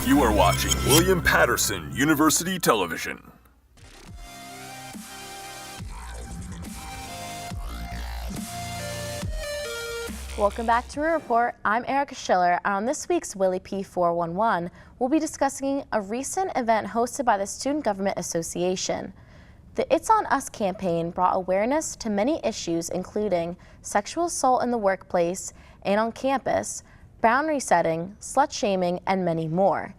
You are watching William Paterson University Television. Welcome back to Report. I'm Erika Schiller, and on this week's Willy P411, we'll be discussing a recent event hosted by the Student Government Association. The It's On Us campaign brought awareness to many issues, including sexual assault in the workplace and on campus, boundary setting, slut shaming, and many more.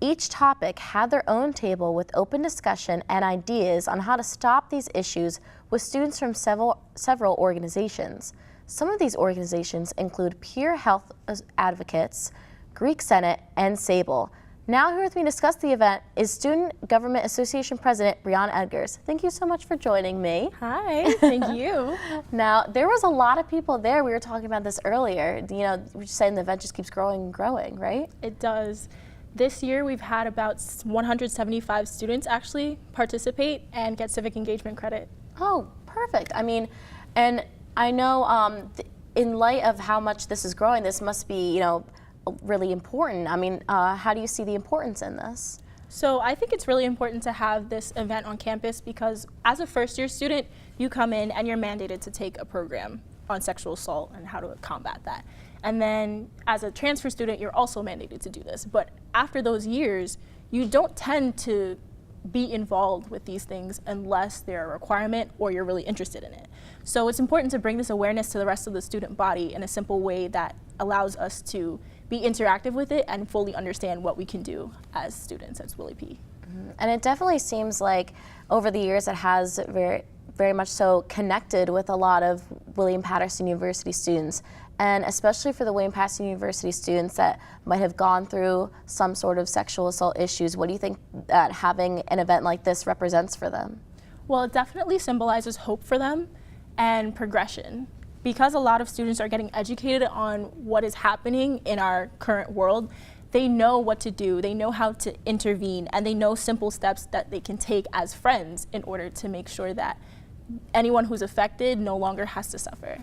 Each topic had their own table with open discussion and ideas on how to stop these issues with students from several organizations. Some of these organizations include Peer Health Advocates, Greek Senate, and Sable. Now here with me to discuss the event is Student Government Association President Brianna Egers. Thank you so much for joining me. Hi, thank you. Now, there was a lot of people there. We were talking about this earlier. You know, we're just saying the event just keeps growing and growing, right? It does. This year we've had about 175 students actually participate and get civic engagement credit. Oh, perfect. I mean, and I know in light of how much this is growing, this must be, you know, really important. I mean, how do you see the importance in this? So I think it's really important to have this event on campus because as a first-year student, you come in and you're mandated to take a program on sexual assault and how to combat that. And then as a transfer student, you're also mandated to do this. But after those years, you don't tend to be involved with these things unless they're a requirement or you're really interested in it. So it's important to bring this awareness to the rest of the student body in a simple way that allows us to be interactive with it and fully understand what we can do as students at Willy P. And it definitely seems like over the years it has very much so connected with a lot of William Paterson University students, and especially for the William Paterson University students that might have gone through some sort of sexual assault issues. What do you think that having an event like this represents for them? Well, it definitely symbolizes hope for them and progression. Because a lot of students are getting educated on what is happening in our current world, they know what to do, they know how to intervene, and they know simple steps that they can take as friends in order to make sure that anyone who's affected no longer has to suffer.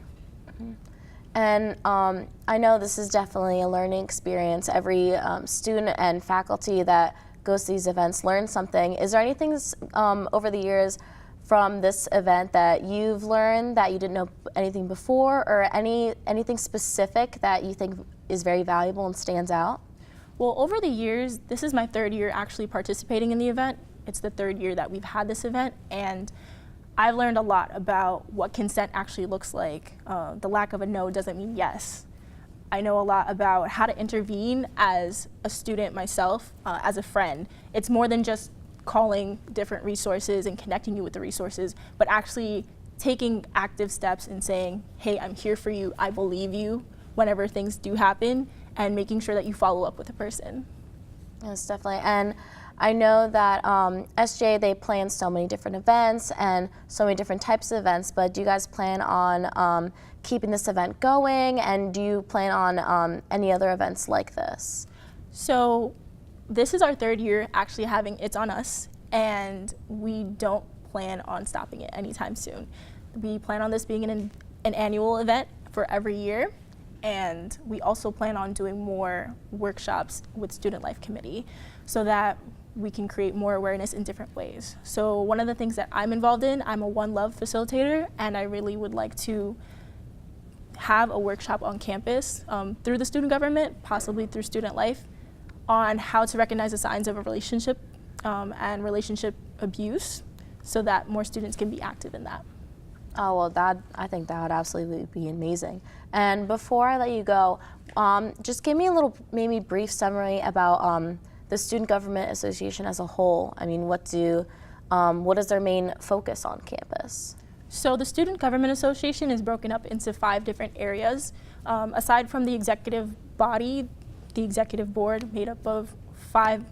And I know this is definitely a learning experience. Every student and faculty that goes to these events learns something. Is there anything over the years from this event that you've learned that you didn't know anything before, or anything specific that you think is very valuable and stands out? Well, over the years, this is my third year actually participating in the event. It's the third year that we've had this event, and I've learned a lot about what consent actually looks like. The lack of a no doesn't mean yes. I know a lot about how to intervene as a student myself, as a friend. It's more than just calling different resources and connecting you with the resources, but actually taking active steps and saying, hey, I'm here for you, I believe you, whenever things do happen, and making sure that you follow up with a person. Yes, definitely. And I know that SJ, they plan so many different events and so many different types of events, but do you guys plan on keeping this event going, and do you plan on any other events like this? So this is our third year actually having It's On Us, and we don't plan on stopping it anytime soon. We plan on this being an annual event for every year, and we also plan on doing more workshops with Student Life Committee so that we can create more awareness in different ways. So one of the things that I'm involved in, I'm a One Love facilitator, and I really would like to have a workshop on campus through the student government, possibly through Student Life, on how to recognize the signs of a relationship and relationship abuse so that more students can be active in that. Oh, well, I think that would absolutely be amazing. And before I let you go, just give me a little, maybe brief summary about the Student Government Association as a whole. I mean, what is their main focus on campus? So the Student Government Association is broken up into 5 different areas. Aside from the executive body, the executive board made up of five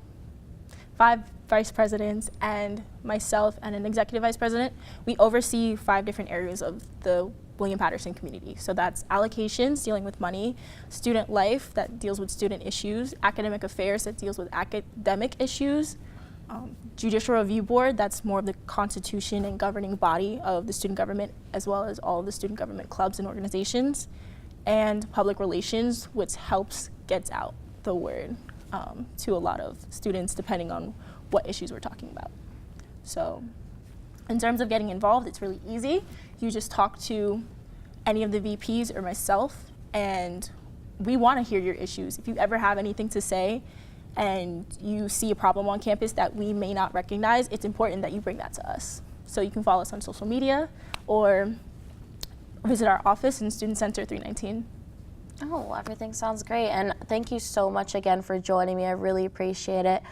vice presidents and myself and an executive vice president, we oversee 5 different areas of the William Paterson community. So that's allocations, dealing with money, student life, that deals with student issues, academic affairs, that deals with academic issues, judicial review board, that's more of the constitution and governing body of the student government, as well as all of the student government clubs and organizations, and public relations, which helps gets out the word to a lot of students depending on what issues we're talking about. So in terms of getting involved, it's really easy. You just talk to any of the VPs or myself, and we want to hear your issues. If you ever have anything to say and you see a problem on campus that we may not recognize, it's important that you bring that to us. So you can follow us on social media or visit our office in Student Center 319. Oh, everything sounds great. And thank you so much again for joining me. I really appreciate it.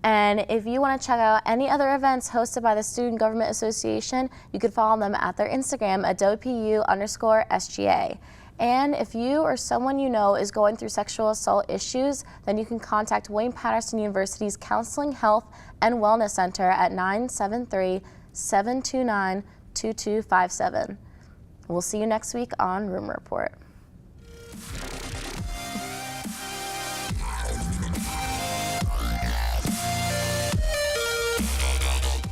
And if you want to check out any other events hosted by the Student Government Association, you can follow them at their Instagram at WPU_SGA. And if you or someone you know is going through sexual assault issues, then you can contact William Paterson University's Counseling, Health, and Wellness Center at 973-729-2257. We'll see you next week on Room Report.